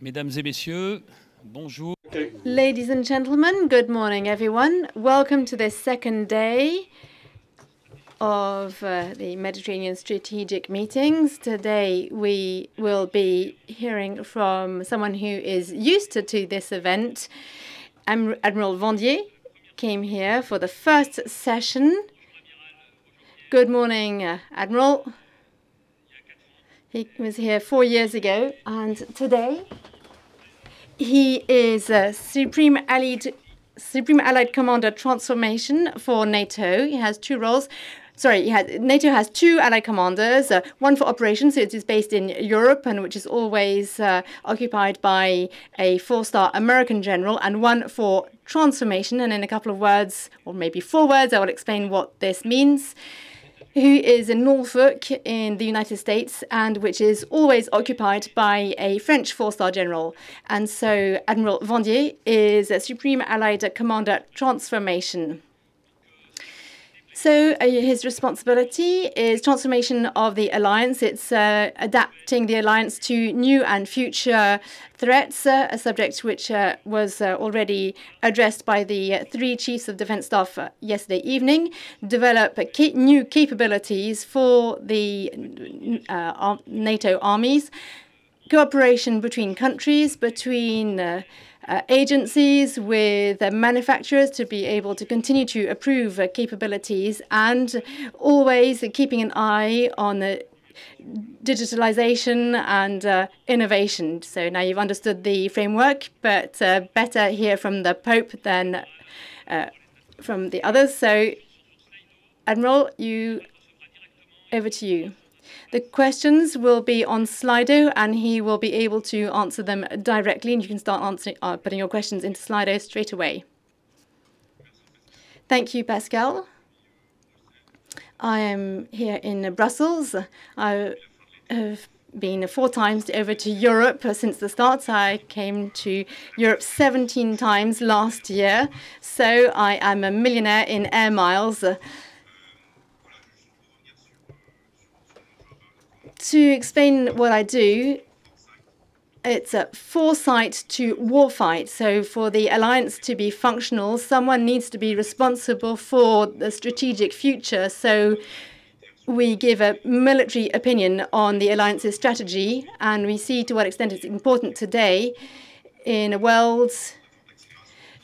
Mesdames et messieurs, bonjour. Ladies and gentlemen, good morning, everyone. Welcome to this second day of the Mediterranean strategic meetings. Today, we will be hearing from someone who is used to this event. Admiral Vandier came here for the first session. Good morning, Admiral. He was here 4 years ago, and today he is Supreme Allied Commander Transformation for NATO. He has two roles. NATO has two allied commanders, one for operations, so it is based in Europe and which is always occupied by a 4-star American general, and one for transformation. And in a couple of words, or maybe 4 words, I will explain what this means. Who is in Norfolk in the United States and which is always occupied by a French 4-star general. And so Admiral Vandier is a Supreme Allied Commander Transformation. So his responsibility is transformation of the alliance. It's adapting the alliance to new and future threats, a subject which was already addressed by the 3 chiefs of defense staff yesterday evening. Develop new capabilities for the NATO armies, cooperation between countries, between agencies, with manufacturers to be able to continue to improve capabilities, and always keeping an eye on digitalization and innovation. So now you've understood the framework, but better hear from the Pope than from the others. So, Admiral, over to you. The questions will be on Slido, and he will be able to answer them directly, and you can start putting your questions into Slido straight away. Thank you, Pascal. I am here in Brussels. I have been 4 times over to Europe since the start. I came to Europe 17 times last year, so I am a millionaire in air miles. To explain what I do, it's a foresight to warfight. So for the alliance to be functional, someone needs to be responsible for the strategic future. So we give a military opinion on the alliance's strategy, and we see to what extent it's important today in a world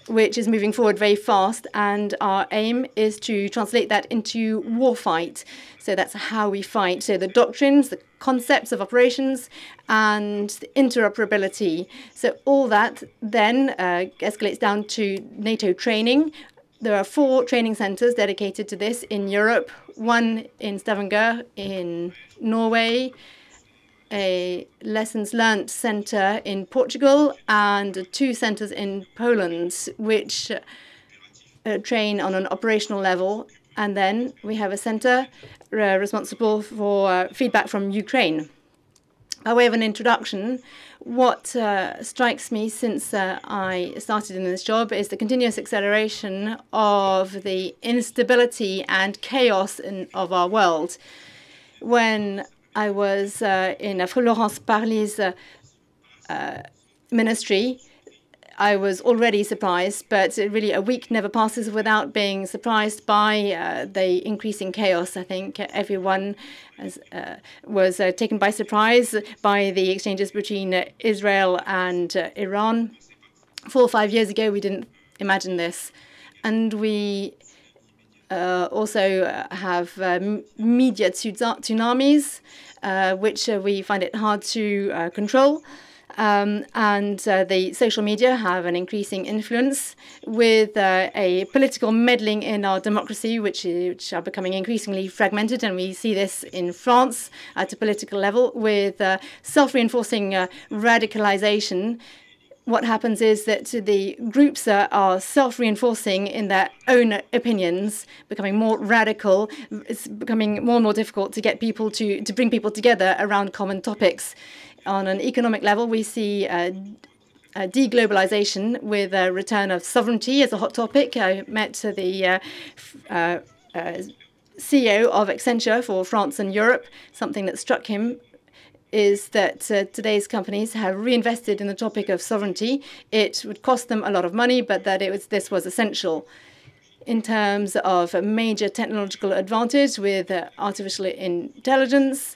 which is moving forward very fast, and our aim is to translate that into warfight. So that's how we fight. So the doctrines, the concepts of operations, and the interoperability. So all that then escalates down to NATO training. There are 4 training centers dedicated to this in Europe, one in Stavanger in Norway, a lessons learned center in Portugal, and 2 centers in Poland, which train on an operational level. And then we have a center responsible for feedback from Ukraine. By way of an introduction, what strikes me since I started in this job is the continuous acceleration of the instability and chaos of our world. When I was in Florence Parly's ministry, I was already surprised, but really a week never passes without being surprised by the increasing chaos. I think everyone was taken by surprise by the exchanges between Israel and Iran. 4 or 5 years ago, we didn't imagine this. And we also have media tsunamis, which we find it hard to control. And the social media have an increasing influence with a political meddling in our democracy, which are becoming increasingly fragmented. And we see this in France at a political level with self-reinforcing radicalization. What happens is that the groups are self-reinforcing in their own opinions, becoming more radical. It's becoming more and more difficult to get people to bring people together around common topics. On an economic level, we see deglobalization with a return of sovereignty as a hot topic. I met the CEO of Accenture for France and Europe. Something that struck him is that today's companies have reinvested in the topic of sovereignty. It would cost them a lot of money, but that this was essential in terms of a major technological advantage with artificial intelligence.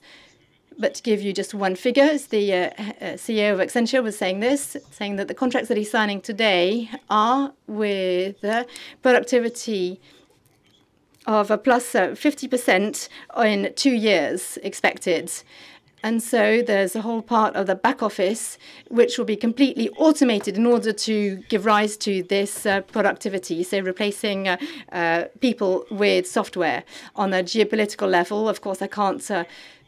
But to give you just one figure, the CEO of Accenture was saying this, saying that the contracts that he's signing today are with productivity of a plus 50% in 2 years expected. And so there's a whole part of the back office which will be completely automated in order to give rise to this productivity, so replacing people with software. On a geopolitical level, of course, I can't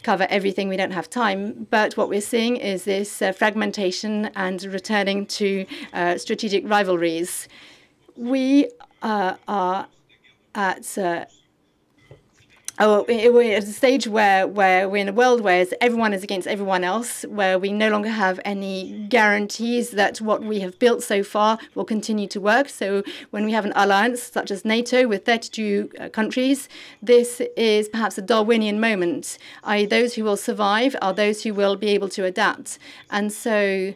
cover everything, we don't have time, but what we're seeing is this fragmentation and returning to strategic rivalries. We are at we're at a stage where we're in a world where everyone is against everyone else, where we no longer have any guarantees that what we have built so far will continue to work. So when we have an alliance such as NATO with 32 countries, this is perhaps a Darwinian moment. Those who will survive are those who will be able to adapt. And so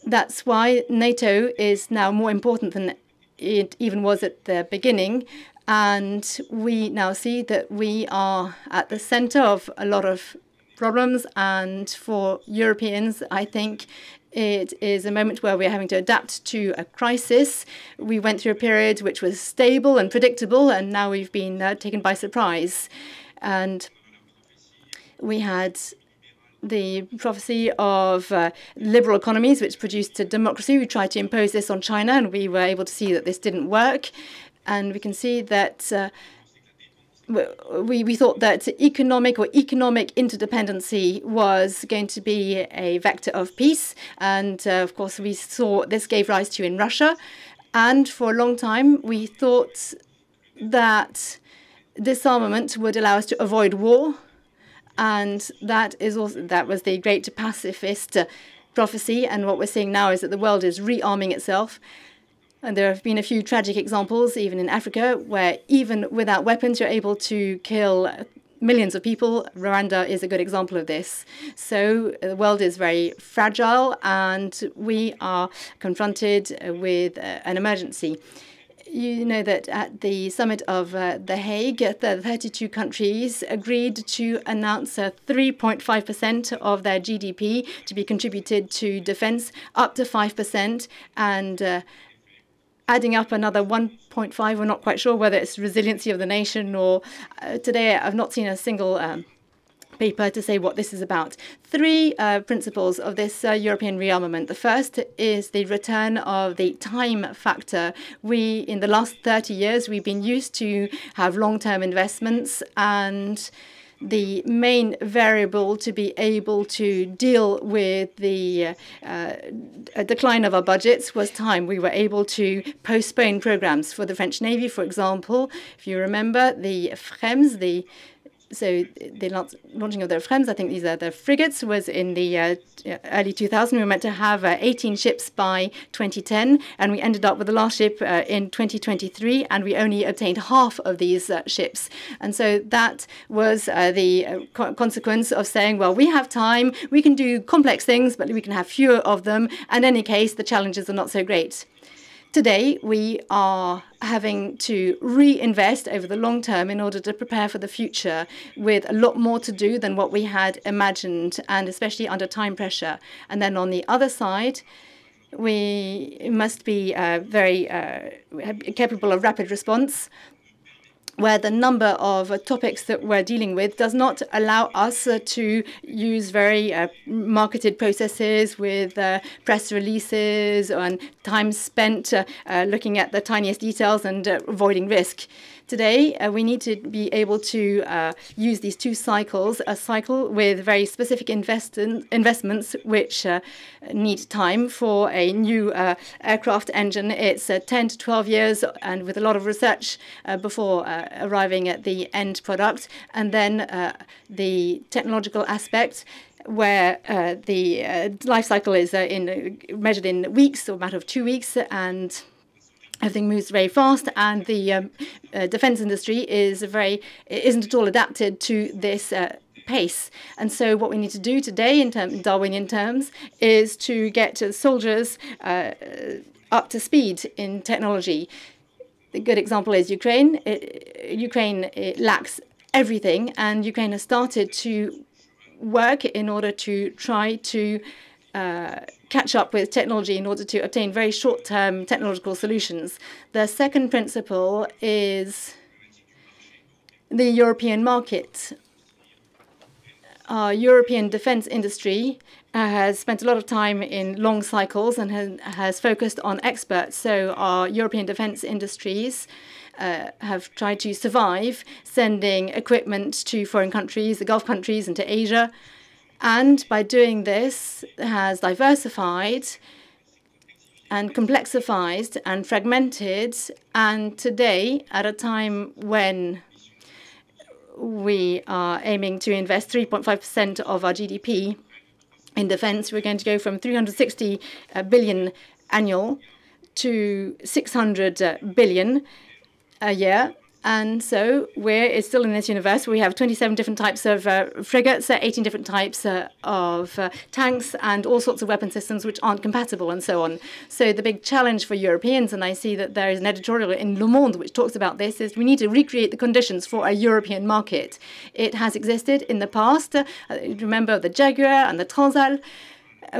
that's why NATO is now more important than it even was at the beginning. And we now see that we are at the center of a lot of problems. And for Europeans, I think it is a moment where we're having to adapt to a crisis. We went through a period which was stable and predictable, and now we've been taken by surprise. And we had the prophecy of liberal economies, which produced a democracy. We tried to impose this on China, and we were able to see that this didn't work. And we can see that we thought that economic interdependency was going to be a vector of peace. And of course, we saw this gave rise to in Russia. And for a long time, we thought that disarmament would allow us to avoid war. And that was the great pacifist prophecy. And what we're seeing now is that the world is rearming itself. And there have been a few tragic examples, even in Africa, where even without weapons, you're able to kill millions of people. Rwanda is a good example of this. So the world is very fragile, and we are confronted with an emergency. You know that at the summit of The Hague, the 32 countries agreed to announce 3.5% of their GDP to be contributed to defense, up to 5%, and adding up another 1.5, we're not quite sure whether it's resiliency of the nation or today I've not seen a single paper to say what this is about. Three principles of this European rearmament. The first is the return of the time factor. In the last 30 years, we've been used to have long-term investments, and the main variable to be able to deal with the decline of our budgets was time. We were able to postpone programs for the French Navy, for example. If you remember, the FREMS, the launching of the FREMS, I think these are the frigates, was in the early 2000s. We were meant to have 18 ships by 2010, and we ended up with the last ship in 2023, and we only obtained half of these ships. And so that was the consequence of saying, well, we have time, we can do complex things, but we can have fewer of them. And in any case, the challenges are not so great. Today, we are having to reinvest over the long term in order to prepare for the future, with a lot more to do than what we had imagined, and especially under time pressure. And then on the other side, we must be very capable of rapid response, where the number of topics that we're dealing with does not allow us to use very marketed processes with press releases and time spent looking at the tiniest details and avoiding risk. Today, we need to be able to use these two cycles, a cycle with very specific investments which need time. For a new aircraft engine, it's 10 to 12 years, and with a lot of research before arriving at the end product. And then the technological aspect, where the life cycle is measured in weeks, or a matter of 2 weeks, and everything moves very fast, and the defense industry isn't at all adapted to this pace. And so what we need to do today in Darwinian terms is to get soldiers up to speed in technology. The good example is Ukraine. Ukraine lacks everything, and Ukraine has started to work in order to try to catch up with technology in order to obtain very short-term technological solutions. The second principle is the European market. Our European defense industry has spent a lot of time in long cycles and has focused on experts. So our European defense industries have tried to survive, sending equipment to foreign countries, the Gulf countries, and to Asia. And by doing this, has diversified and complexified and fragmented. And today, at a time when we are aiming to invest 3.5% of our GDP in defense, we're going to go from 360 billion annual to 600 billion a year. And so it's still in this universe. We have 27 different types of frigates, 18 different types of tanks, and all sorts of weapon systems which aren't compatible, and so on. So the big challenge for Europeans, and I see that there is an editorial in Le Monde which talks about this, is we need to recreate the conditions for a European market. It has existed in the past. Remember the Jaguar and the Transal.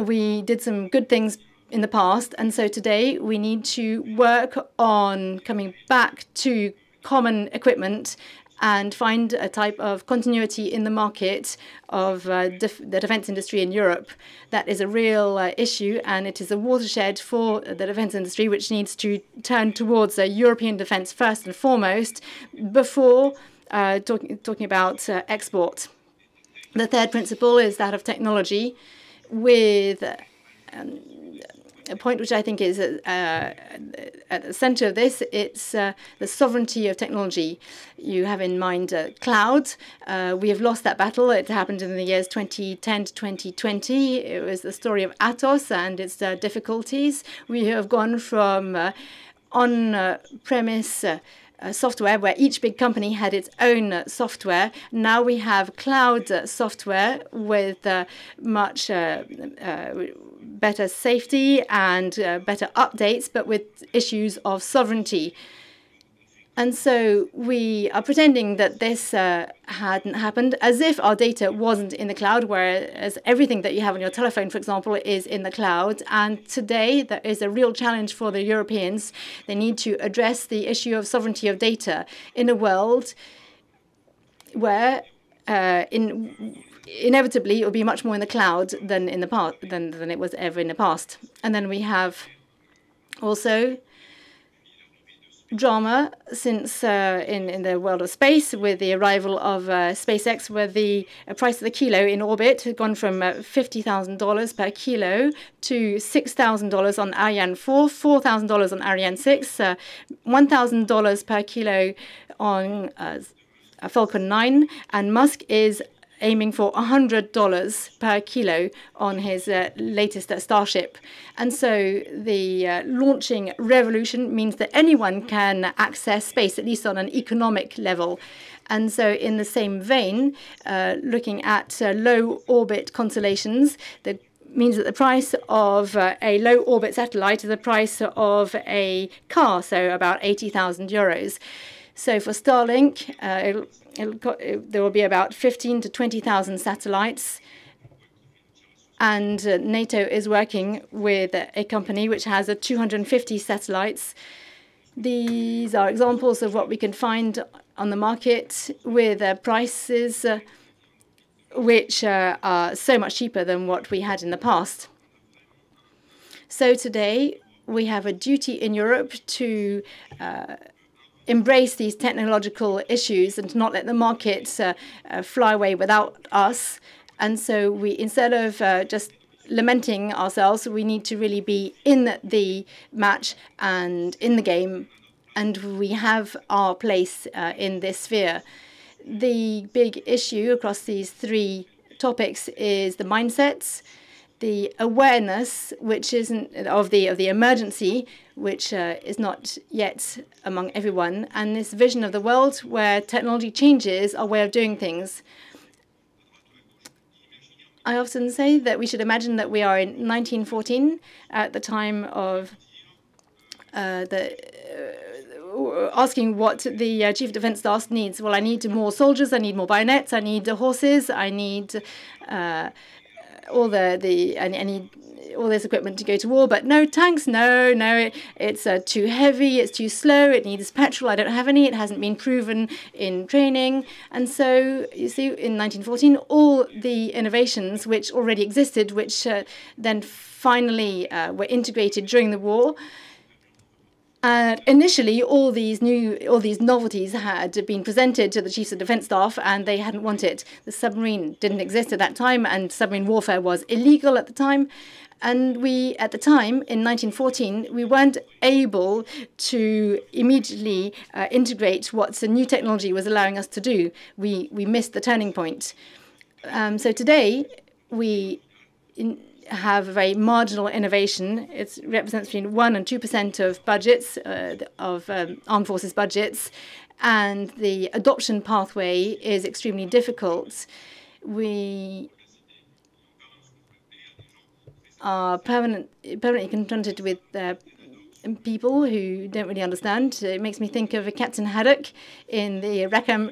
We did some good things in the past, and so today we need to work on coming back to common equipment and find a type of continuity in the market of the defense industry in Europe. That is a real issue, and it is a watershed for the defense industry, which needs to turn towards European defense first and foremost before talking about export. The third principle is that of technology, with a point which I think is at the center of this. It's the sovereignty of technology. You have in mind cloud. We have lost that battle. It happened in the years 2010 to 2020. It was the story of Atos and its difficulties. We have gone from on-premise software, where each big company had its own software. Now we have cloud software with much better safety and better updates, but with issues of sovereignty. And so we are pretending that this hadn't happened, as if our data wasn't in the cloud, whereas everything that you have on your telephone, for example, is in the cloud. And today, there is a real challenge for the Europeans. They need to address the issue of sovereignty of data in a world where inevitably it will be much more in the cloud than in the past, than it was ever in the past. And then we have also drama since in the world of space, with the arrival of SpaceX, where the price of the kilo in orbit had gone from $50,000 per kilo to $6,000 on Ariane 4, $4,000 on Ariane 6, $1,000 per kilo on Falcon 9, and Musk is aiming for $100 per kilo on his latest Starship. And so the launching revolution means that anyone can access space, at least on an economic level. And so in the same vein, looking at low orbit constellations, that means that the price of a low orbit satellite is the price of a car, so about 80,000 euros. So for Starlink, there will be about 15 to 20,000 satellites. And NATO is working with a company which has 250 satellites. These are examples of what we can find on the market with prices which are so much cheaper than what we had in the past. So today, we have a duty in Europe to embrace these technological issues and to not let the markets fly away without us. And so we, instead of just lamenting ourselves, we need to really be in the match and in the game, and we have our place in this sphere. The big issue across these three topics is the mindsets, the awareness, which isn't of the emergency, which is not yet among everyone, and this vision of the world where technology changes our way of doing things. I often say that we should imagine that we are in 1914 at the time of asking what the Chief of Defence Staff needs. Well, I need more soldiers, I need more bayonets, I need horses, I need all all this equipment to go to war, but no tanks, no, it's too heavy, it's too slow, it needs petrol, I don't have any, it hasn't been proven in training. And so, you see, in 1914, all the innovations which already existed, which then finally were integrated during the war, initially, all these novelties had been presented to the Chiefs of Defence Staff, and they hadn't wanted. The submarine didn't exist at that time, and submarine warfare was illegal at the time. And at the time, in 1914, we weren't able to immediately integrate what the new technology was allowing us to do. We missed the turning point. So today, we have a very marginal innovation. It represents between 1% and 2% of budgets, of armed forces budgets, and the adoption pathway is extremely difficult. We are permanently confronted with people who don't really understand. It makes me think of Captain Haddock in the Rackham,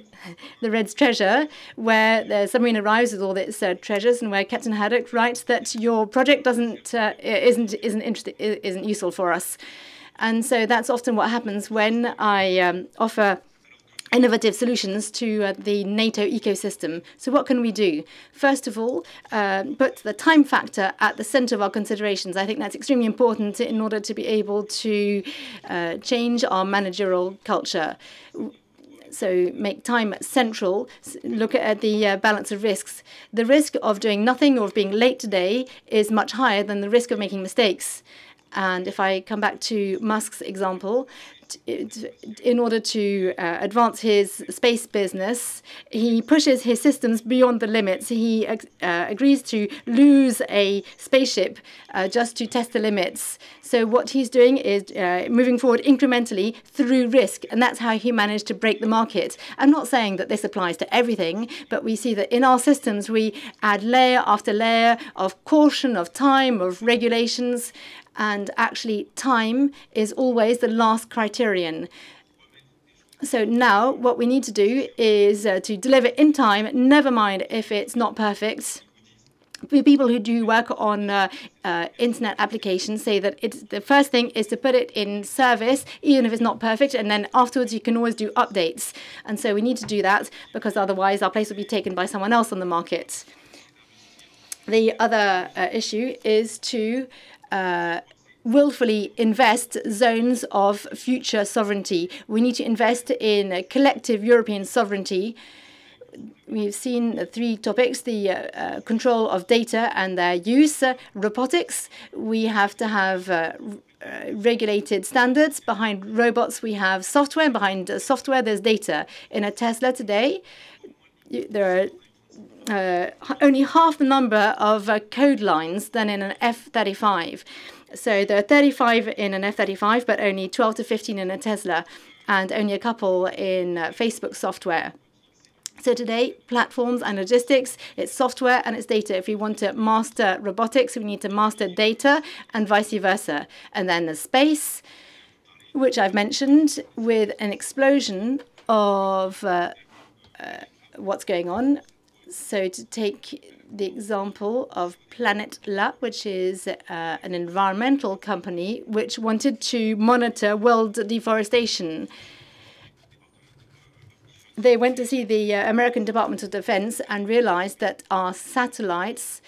the Red's Treasure, where the submarine arrives with all its treasures, and where Captain Haddock writes that your project isn't useful for us. And so that's often what happens when I offer innovative solutions to the NATO ecosystem. So what can we do? First of all, put the time factor at the center of our considerations. I think that's extremely important in order to be able to change our managerial culture. So make time central, look at the balance of risks. The risk of doing nothing or of being late today is much higher than the risk of making mistakes. And if I come back to Musk's example, in order to advance his space business, he pushes his systems beyond the limits. He agrees to lose a spaceship just to test the limits. So what he's doing is moving forward incrementally through risk, and that's how he managed to break the market. I'm not saying that this applies to everything, but we see that in our systems we add layer after layer of caution, of time, of regulations, and actually time is always the last criterion. So now what we need to do is to deliver in time, never mind if it's not perfect. People who do work on internet applications say that the first thing is to put it in service, even if it's not perfect, and then afterwards you can always do updates. And so we need to do that, because otherwise our place will be taken by someone else on the market. The other issue is to willfully invest zones of future sovereignty. We need to invest in collective European sovereignty. We've seen the three topics: the control of data and their use, robotics. We have to have regulated standards. Behind robots, we have software. Behind software, there's data. In a Tesla today, there are only half the number of code lines than in an F-35. So there are 35 in an F-35, but only 12 to 15 in a Tesla, and only a couple in Facebook software. So today, platforms and logistics, it's software and it's data. If we want to master robotics, we need to master data, and vice versa. And then the space, which I've mentioned, with an explosion of what's going on. So to take the example of Planet La, which is an environmental company which wanted to monitor world deforestation. They went to see the American Department of Defense and realized that our satellites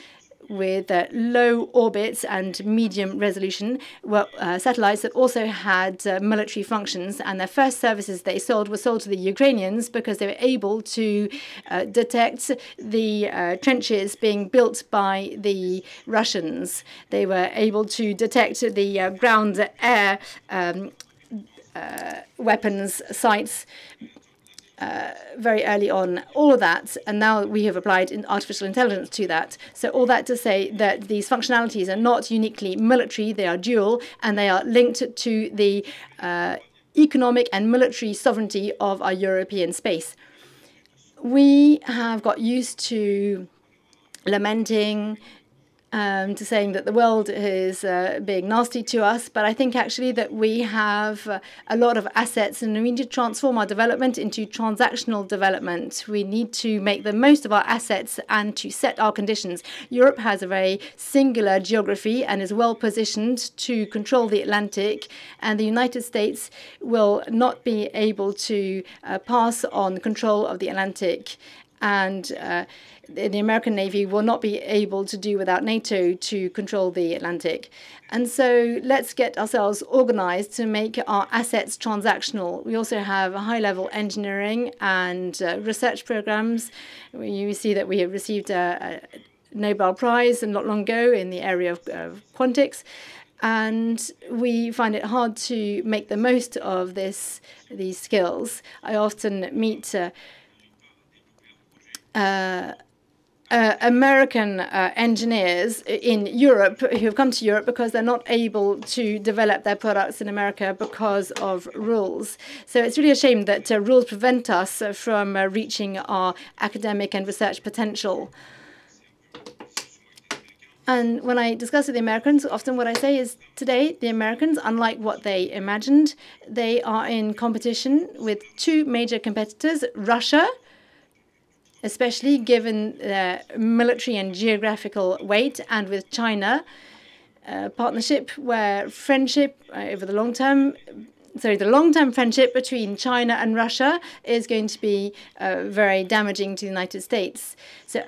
with low orbits and medium resolution were satellites that also had military functions, and their first services they sold were sold to the Ukrainians because they were able to detect the trenches being built by the Russians. They were able to detect the ground-air weapons sites very early on, all of that, and now we have applied artificial intelligence to that. So all that to say that these functionalities are not uniquely military, they are dual, and they are linked to the economic and military sovereignty of our European space. We have got used to lamenting, to saying that the world is being nasty to us, but I think actually that we have a lot of assets and we need to transform our development into transactional development. We need to make the most of our assets and to set our conditions. Europe has a very singular geography and is well positioned to control the Atlantic, and the United States will not be able to pass on control of the Atlantic, and the American Navy will not be able to do without NATO to control the Atlantic. And so let's get ourselves organized to make our assets transactional. We also have high-level engineering and research programs. You see that we have received a Nobel Prize not long ago in the area of quantics. And we find it hard to make the most of these skills. I often meet American engineers in Europe who have come to Europe because they're not able to develop their products in America because of rules. So it's really a shame that rules prevent us from reaching our academic and research potential. And when I discuss with the Americans, often what I say is today, the Americans, unlike what they imagined, they are in competition with two major competitors, Russia, especially given their military and geographical weight, and with China, a partnership where friendship over the long term, the long-term friendship between China and Russia is going to be very damaging to the United States. So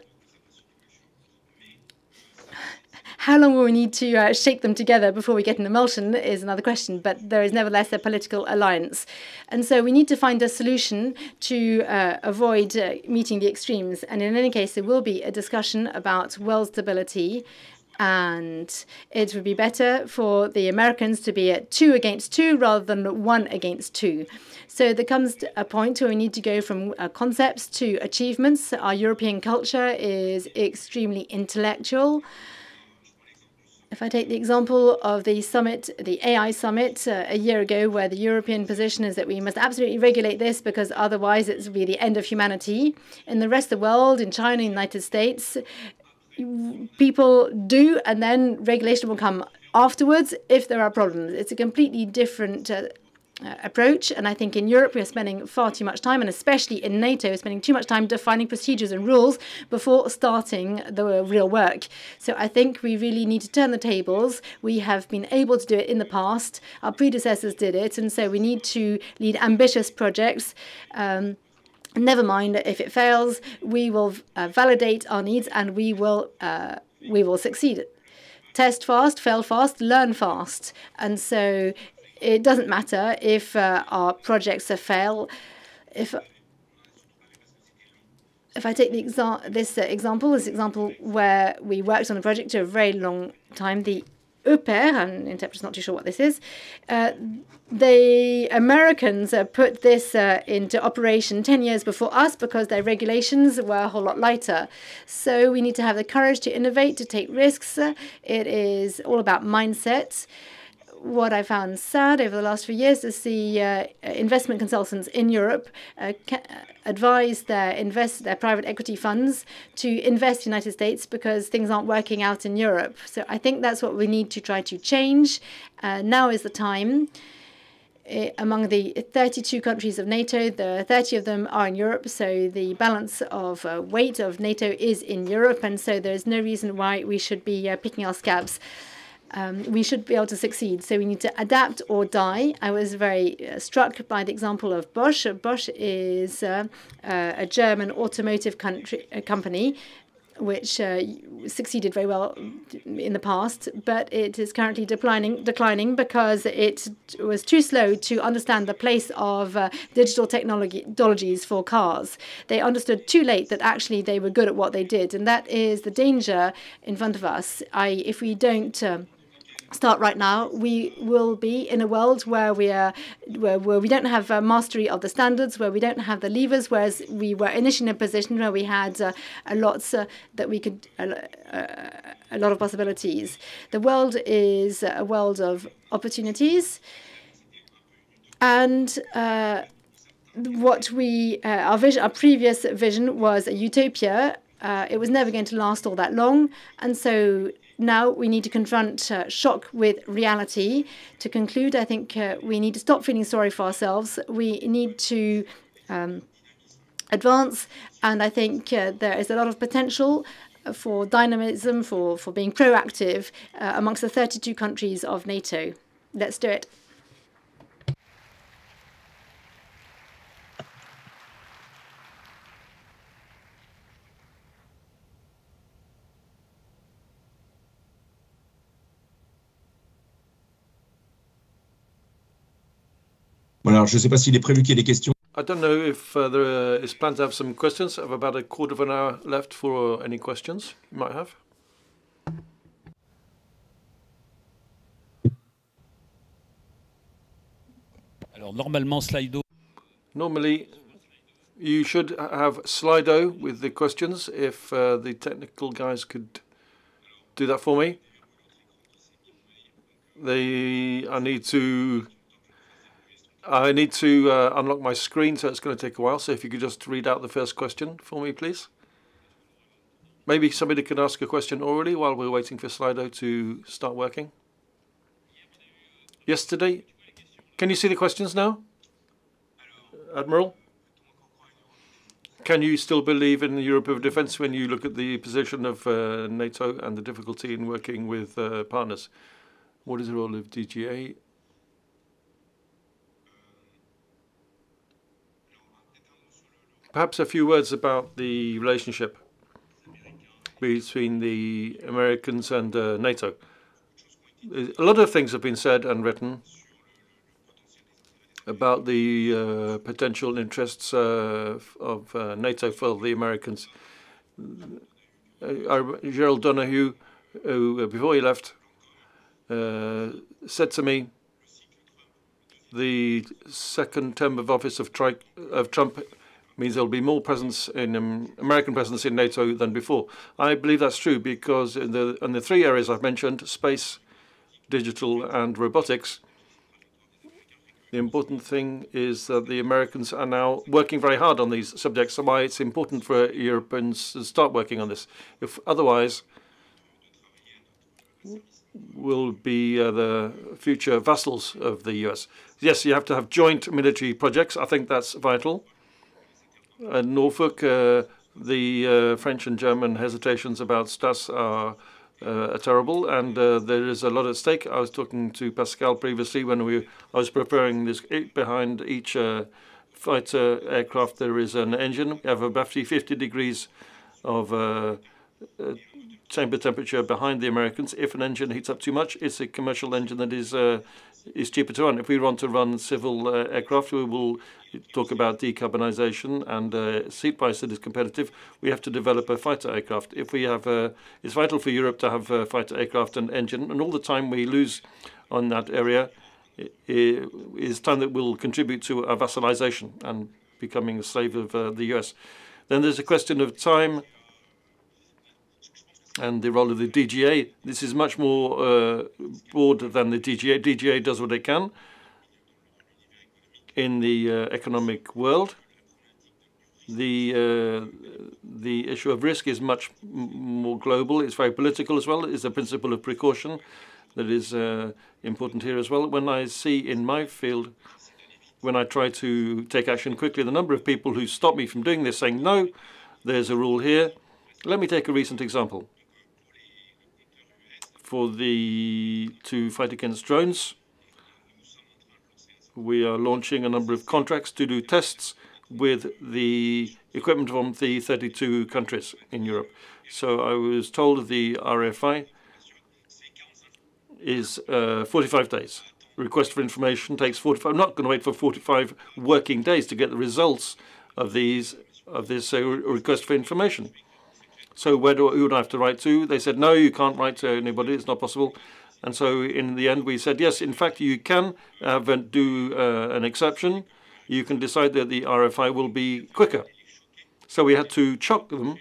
how long will we need to shake them together before we get an emulsion is another question, but there is nevertheless a political alliance. And so we need to find a solution to avoid meeting the extremes. And in any case, there will be a discussion about world stability, and it would be better for the Americans to be at 2 against 2 rather than 1 against 2. So there comes a point where we need to go from concepts to achievements. Our European culture is extremely intellectual. If I take the example of the summit, the AI summit a year ago, where the European position is that we must absolutely regulate this because otherwise it will be the end of humanity. In the rest of the world, in China, United States, people do, and then regulation will come afterwards if there are problems. It's a completely different approach, and I think in Europe we are spending far too much time, and especially in NATO, spending too much time defining procedures and rules before starting the real work. So I think we really need to turn the tables. We have been able to do it in the past. Our predecessors did it, and so we need to lead ambitious projects. Never mind if it fails, we will validate our needs, and we will succeed. Test fast, fail fast, learn fast, and so it doesn't matter if our projects fail. If I take this example where we worked on a project for a very long time, the UPER, and the interpreter's not too sure what this is, the Americans put this into operation 10 years before us because their regulations were a whole lot lighter. So we need to have the courage to innovate, to take risks. It is all about mindset. What I found sad over the last few years is the investment consultants in Europe advise their private equity funds to invest in the United States because things aren't working out in Europe. So I think that's what we need to try to change. Now is the time. Among the 32 countries of NATO, the 30 of them are in Europe, so the balance of weight of NATO is in Europe, and so there's no reason why we should be picking our scabs. We should be able to succeed. So we need to adapt or die. I was very struck by the example of Bosch. Bosch is a German automotive company which succeeded very well in the past, but it is currently declining because it was too slow to understand the place of digital technologies for cars. They understood too late that actually they were good at what they did, and that is the danger in front of us. If we don't start right now, we will be in a world where we don't have mastery of the standards, where we don't have the levers, whereas we were initially in a position where we had a lot of possibilities. The world is a world of opportunities, and our previous vision was a utopia. it was never going to last all that long. And so now we need to confront shock with reality. To conclude, I think we need to stop feeling sorry for ourselves. We need to advance, and I think there is a lot of potential for dynamism, for being proactive amongst the 32 countries of NATO. Let's do it. Voilà, je ne sais pas s'il est prévu qu'il y ait des questions. I don't know if there is planned to have some questions. I have about a quarter of an hour left for any questions you might have. Alors normalement Slido. Normally, you should have Slido with the questions. If the technical guys could do that for me. I need to unlock my screen, so it's going to take a while. So if you could just read out the first question for me, please. Maybe somebody could ask a question already while we're waiting for Slido to start working. Yesterday, can you see the questions now, Admiral? Can you still believe in the Europe of defence when you look at the position of NATO and the difficulty in working with partners? What is the role of DGA? Perhaps a few words about the relationship between the Americans and NATO. A lot of things have been said and written about the potential interests of NATO for the Americans. Gerald Donahue, who before he left, said to me, the second term of office of Trump means there'll be more presence in American presence in NATO than before. I believe that's true because in the three areas I've mentioned, space, digital, and robotics, the important thing is that the Americans are now working very hard on these subjects, so why it's important for Europeans to start working on this. If otherwise, we'll be the future vassals of the US. Yes, you have to have joint military projects. I think that's vital. At Norfolk, the French and German hesitations about STAS are terrible, and there is a lot at stake. I was talking to Pascal previously when I was preparing this. Behind each fighter aircraft, there is an engine. We have about 50 degrees of chamber temperature behind the Americans. If an engine heats up too much, it's a commercial engine that is cheaper to run. If we want to run civil aircraft, we will talk about decarbonization and seat price that is competitive. We have to develop a fighter aircraft. If we have, it's vital for Europe to have a fighter aircraft and engine, and all the time we lose on that area is time that will contribute to our vassalization and becoming a slave of the US. Then there's a question of time and the role of the DGA. This is much more broad than the DGA. DGA does what it can in the economic world. The issue of risk is much more global. It's very political as well. It's a principle of precaution that is important here as well. When I see in my field, when I try to take action quickly, the number of people who stop me from doing this, saying, no, there's a rule here. Let me take a recent example. To fight against drones, we are launching a number of contracts to do tests with the equipment from the 32 countries in Europe. So I was told the RFI is 45 days. Request for information takes 45. I'm not going to wait for 45 working days to get the results of this request for information. So who would I have to write to? They said, no, you can't write to anybody. It's not possible. And so in the end, we said, yes, in fact, you can do an exception. You can decide that the RFI will be quicker. So we had to shock them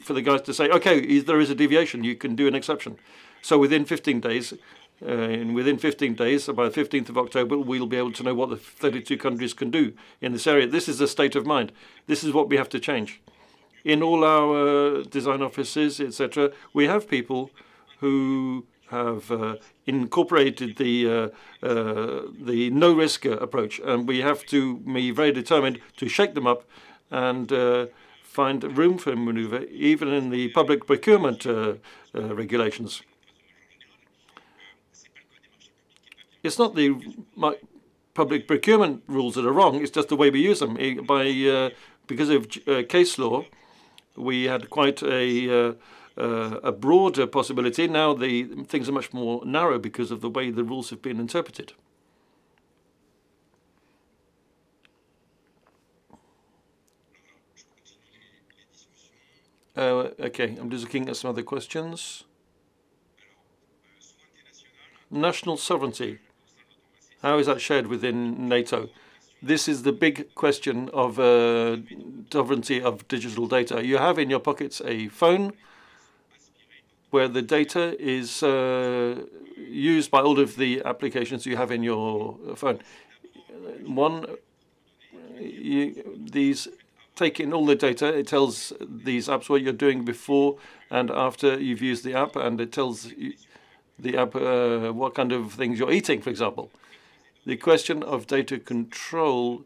for the guys to say, okay, there is a deviation. You can do an exception. So within 15 days, by the 15th of October, we'll be able to know what the 32 countries can do in this area. This is the state of mind. This is what we have to change. In all our design offices, etc., we have people who have incorporated the no-risk approach, and we have to be very determined to shake them up and find room for maneuver, even in the public procurement regulations. It's not the public procurement rules that are wrong, it's just the way we use them. Because of case law, we had quite a broader possibility. Now things are much more narrow because of the way the rules have been interpreted. Okay, I'm just looking at some other questions. National sovereignty. How is that shared within NATO? This is the big question of sovereignty of digital data. You have in your pockets a phone where the data is used by all of the applications you have in your phone. These take in all the data. It tells these apps what you're doing before and after you've used the app, and it tells the app what kind of things you're eating, for example. The question of data control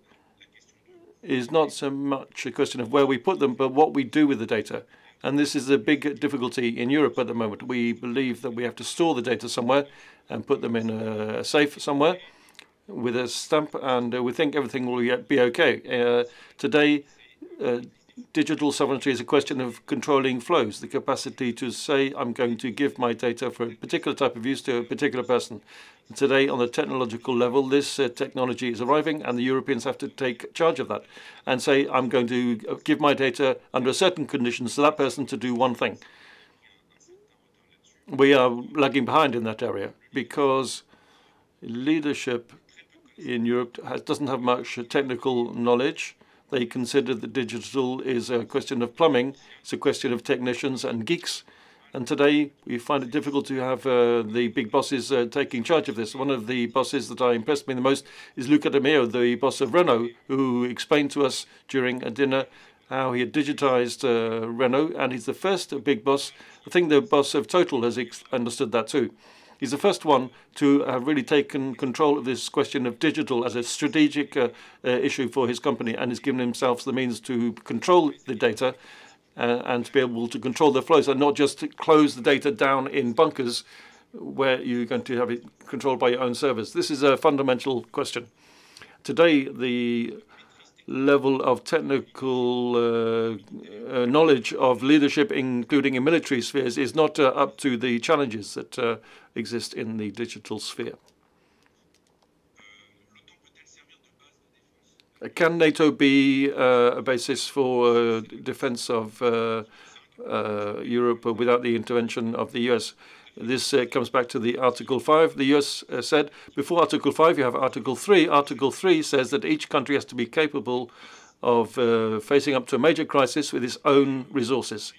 is not so much a question of where we put them, but what we do with the data. And this is a big difficulty in Europe at the moment. We believe that we have to store the data somewhere and put them in a safe somewhere with a stamp, and we think everything will be okay. Today, digital sovereignty is a question of controlling flows, the capacity to say, I'm going to give my data for a particular type of use to a particular person. Today, on the technological level, this technology is arriving, and the Europeans have to take charge of that and say, I'm going to give my data under certain conditions to that person to do one thing. We are lagging behind in that area because leadership in Europe doesn't have much technical knowledge. They consider that digital is a question of plumbing. It's a question of technicians and geeks. And today, we find it difficult to have the big bosses taking charge of this. One of the bosses that impressed me the most is Luca De Meo, the boss of Renault, who explained to us during a dinner how he had digitized Renault. And he's the first big boss. I think the boss of Total has understood that too. He's the first one to have really taken control of this question of digital as a strategic issue for his company, and has given himself the means to control the data and to be able to control the flows and not just close the data down in bunkers where you're going to have it controlled by your own servers. This is a fundamental question. Today, the level of technical knowledge of leadership, including in military spheres, is not up to the challenges that exist in the digital sphere. Can NATO be a basis for defense of Europe without the intervention of the US? This comes back to the Article 5. The US said before Article 5, you have Article 3. Article 3 says that each country has to be capable of facing up to a major crisis with its own resources.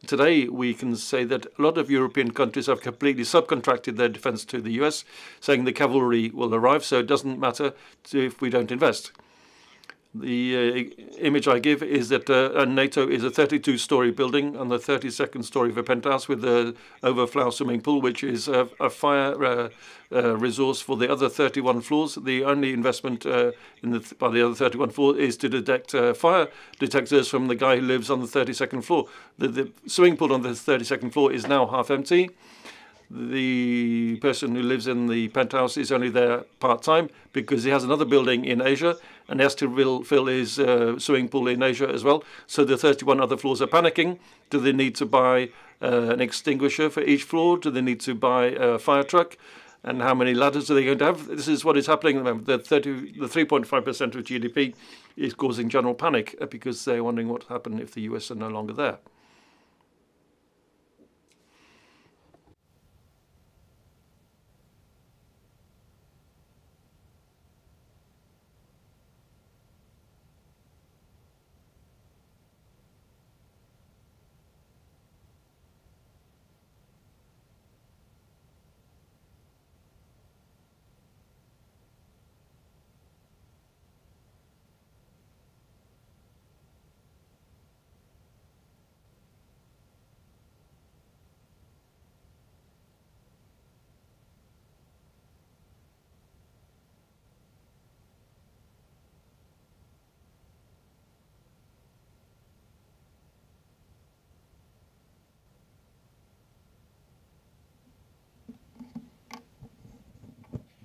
Today, we can say that a lot of European countries have completely subcontracted their defense to the US, saying the cavalry will arrive, so it doesn't matter if we don't invest. The image I give is that NATO is a 32-story building on the 32nd story of a penthouse with an overflow swimming pool, which is a fire resource for the other 31 floors. The only investment by the other 31 floors is to detect fire detectors from the guy who lives on the 32nd floor. The swimming pool on the 32nd floor is now half empty. The person who lives in the penthouse is only there part-time because he has another building in Asia and has to fill his swimming pool in Asia as well. So the 31 other floors are panicking. Do they need to buy an extinguisher for each floor? Do they need to buy a fire truck? And how many ladders are they going to have? This is what is happening at the moment. The 3.5% of GDP is causing general panic because they're wondering what will happen if the US are no longer there.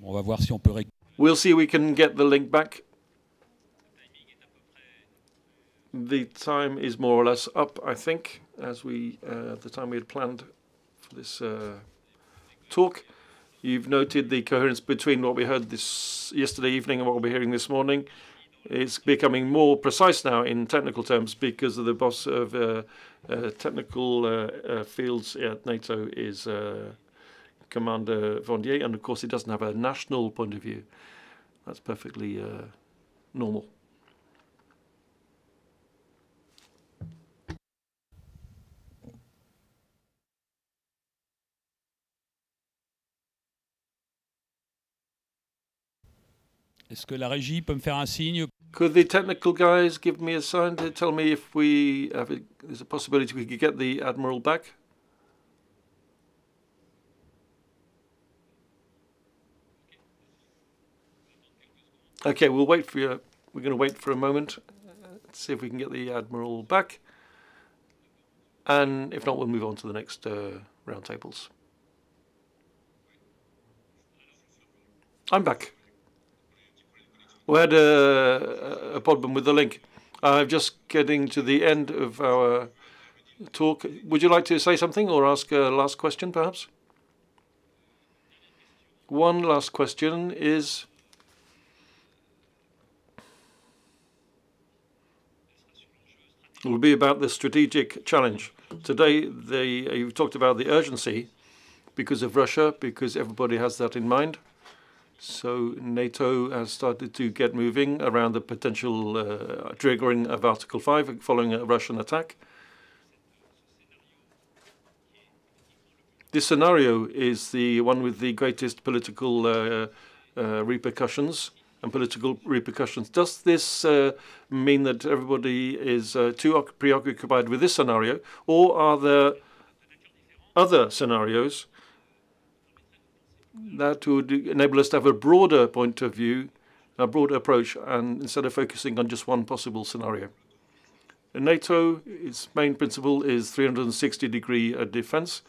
On va voir si on peut. We'll see if we can get the link back. The time is more or less up, I think, as we the time we had planned for this talk. You've noted the coherence between what we heard this yesterday evening and what we'll be hearing this morning. It's becoming more precise now in technical terms because of the boss of technical fields at NATO is Commander Vandier, and of course he doesn't have a national point of view. That's perfectly normal. Est-ce que la régie peut me faire un signe? Could the technical guys give me a sign to tell me if we have there's a possibility we could get the Admiral back? Okay, we'll wait for you. We're going to wait for a moment. Let's see if we can get the Admiral back. And if not, we'll move on to the next roundtables. I'm back. We had a problem with the link. I'm just getting to the end of our talk. Would you like to say something or ask a last question, perhaps? One last question is, it will be about the strategic challenge. Today, you've talked about the urgency because of Russia, because everybody has that in mind. So NATO has started to get moving around the potential triggering of Article 5 following a Russian attack. This scenario is the one with the greatest political repercussions and political repercussions. Does this mean that everybody is too preoccupied with this scenario, or are there other scenarios that would enable us to have a broader point of view, a broader approach, and instead of focusing on just one possible scenario? In NATO, its main principle is 360-degree defense,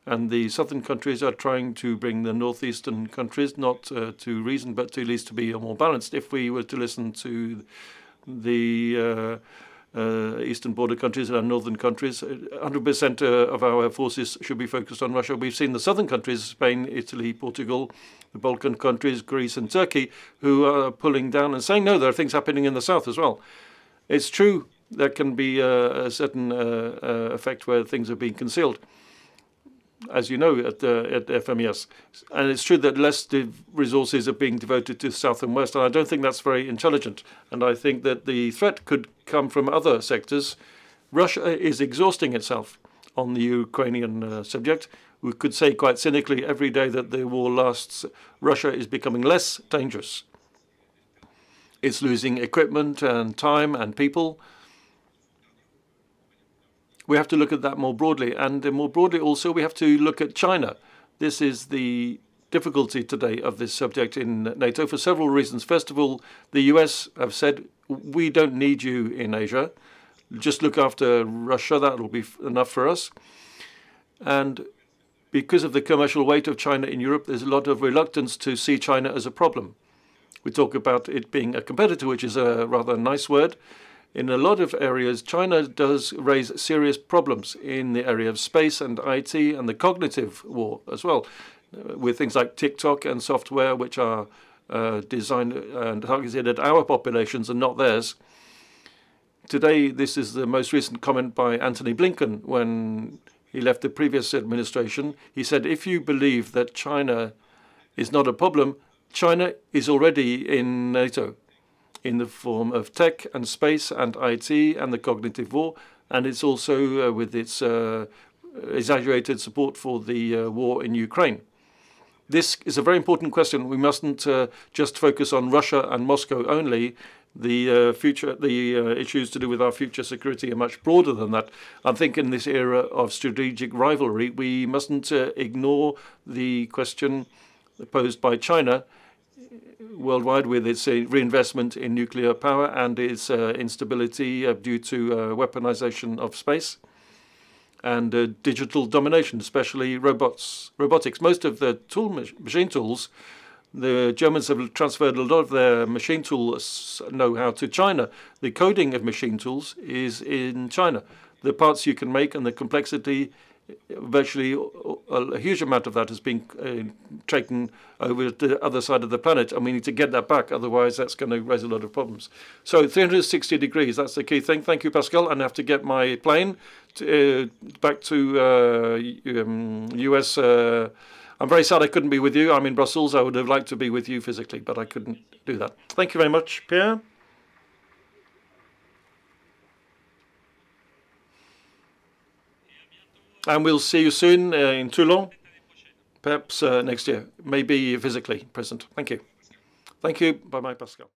and the southern countries are trying to bring the northeastern countries not to reason, but to at least to be more balanced. If we were to listen to the eastern border countries and our northern countries, 100% of our forces should be focused on Russia. We've seen the southern countries, Spain, Italy, Portugal, the Balkan countries, Greece and Turkey, who are pulling down and saying, no, there are things happening in the south as well. It's true there can be a certain effect where things are being concealed, as you know, at FMES. And it's true that less resources are being devoted to South and West, and I don't think that's very intelligent. And I think that the threat could come from other sectors. Russia is exhausting itself on the Ukrainian subject. We could say quite cynically every day that the war lasts, Russia is becoming less dangerous. It's losing equipment and time and people. We have to look at that more broadly. And more broadly also, we have to look at China. This is the difficulty today of this subject in NATO for several reasons. First of all, the US have said, we don't need you in Asia. Just look after Russia. That will be enough for us. And because of the commercial weight of China in Europe, there's a lot of reluctance to see China as a problem. We talk about it being a competitor, which is a rather nice word. In a lot of areas, China does raise serious problems in the area of space and IT and the cognitive war as well, with things like TikTok and software which are designed and targeted at our populations and not theirs. Today, this is the most recent comment by Antony Blinken when he left the previous administration. He said, if you believe that China is not a problem, China is already in NATO, in the form of tech and space and IT and the cognitive war, and it's also with its exaggerated support for the war in Ukraine. This is a very important question. We mustn't just focus on Russia and Moscow only. The issues to do with our future security are much broader than that. I think in this era of strategic rivalry, we mustn't ignore the question posed by China worldwide with its reinvestment in nuclear power and its instability due to weaponization of space and digital domination, especially robotics. Most of the machine tools The Germans have transferred a lot of their machine tool know-how to China. The coding of machine tools is in China. The parts you can make and the complexity, virtually a huge amount of that has been taken over to the other side of the planet, and we need to get that back. Otherwise, that's going to raise a lot of problems. So 360 degrees, that's the key thing. Thank you, Pascal. And I have to get my plane back to US. I'm very sad I couldn't be with you. I'm in Brussels. I would have liked to be with you physically, but I couldn't do that. Thank you very much, Pierre. And we'll see you soon in Toulon, perhaps next year, maybe physically present. Thank you. Thank you. Bye-bye, Pascal.